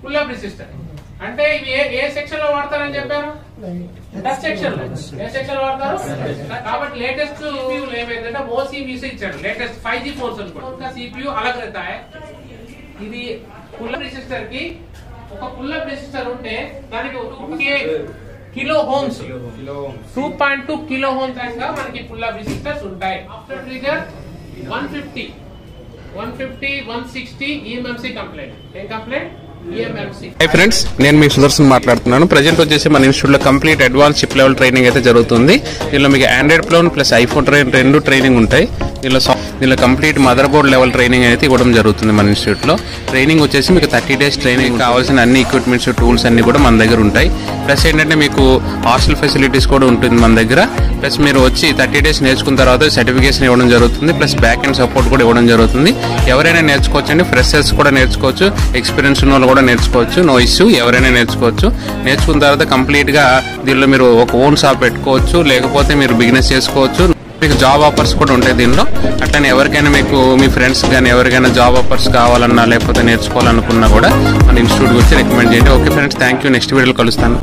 Pull up resistor అంటే ఇవి ఏ section లో వాడతారని చెప్పారు? టచ్ సెక్షన్ లో. ఏ సెక్షన్ లో వాడతారు? కాబట్టి లేటెస్ట్ CPU ఏమైందంటే OCVC ఇచ్చాడు, లేటెస్ట్ 5G ఫోన్స్ అనుకోండి, CPU अलग रहता है. ఇది పుల్ అప్ రెసిస్టర్ కి ఒక పుల్ అప్ రెసిస్టర్ ఉంటే దానికి 2 కిలో ఓమ్స్ 2.2 కిలో ఓమ్స్ దాకా మనకి పుల్ అప్ రెసిస్టర్స్ ఉంటాయి. After trigger 150 160 EMMC complaint. ఏం కంప్లైంట్? హై ఫ్రెండ్స్, నేను మీ సుదర్శన్ మాట్లాడుతున్నాను. ప్రజెంట్ వచ్చేసి మన ఇన్స్టిట్యూట్ లో complete advance chip level training అయితే జరుగుతుంది. దీనిలో మీకు ఆండ్రాయిడ్ ప్లాన్ ప్లస్ ఐఫోన్ రెండు ట్రైనింగ్ ఉంటాయి. దీనిలో complete mother board level training అయితే ఇవ్వడం జరుగుతుంది మన ఇన్స్టిట్యూట్ లో. ట్రైనింగ్ వచ్చేసి మీకు 30 days ట్రైనింగ్, కావాల్సిన అన్ని ఎక్విప్మెంట్స్ టూల్స్ అన్ని కూడా మన దగ్గర ఉంటాయి. ప్లస్ ఏంటంటే మీకు హాస్టల్ ఫెసిలిటీస్ కూడా ఉంటుంది మన దగ్గర. ప్లస్ మీరు వచ్చి 30 days నేర్చుకున్న తర్వాత సర్టిఫికేషన్ ఇవ్వడం జరుగుతుంది. ప్లస్ బ్యాక్ అండ్ సపోర్ట్ కూడా ఇవ్వడం జరుగుతుంది. ఎవరైనా నేర్చుకోవచ్చు అండి, ఫ్రెషర్స్ కూడా నేర్చుకోవచ్చు, ఎక్స్పీరియన్స్ ఉన్న వాళ్ళు కూడా నేర్చుకోవచ్చు. నో ఇష్యూ, ఎవరైనా నేర్చుకోవచ్చు. నేర్చుకున్న తర్వాత కంప్లీట్ గా దీనిలో మీరు ఒక ఓన్ షాప్ పెట్టుకోవచ్చు, లేకపోతే మీరు బిజినెస్ చేసుకోవచ్చు. మీకు జాబ్ ఆఫర్స్ కూడా ఉంటాయి దీనిలో. అట్లనే ఎవరికైనా మీకు మీ ఫ్రెండ్స్ కానీ ఎవరికైనా జాబ్ ఆఫర్స్ కావాలన్నా లేకపోతే నేర్చుకోవాలనుకున్నా కూడా మన ఇన్స్టిట్యూట్ వచ్చి రికమెండ్ చేయండి. Okay friends, thank you. Next వీడియోలో కలుస్తాను.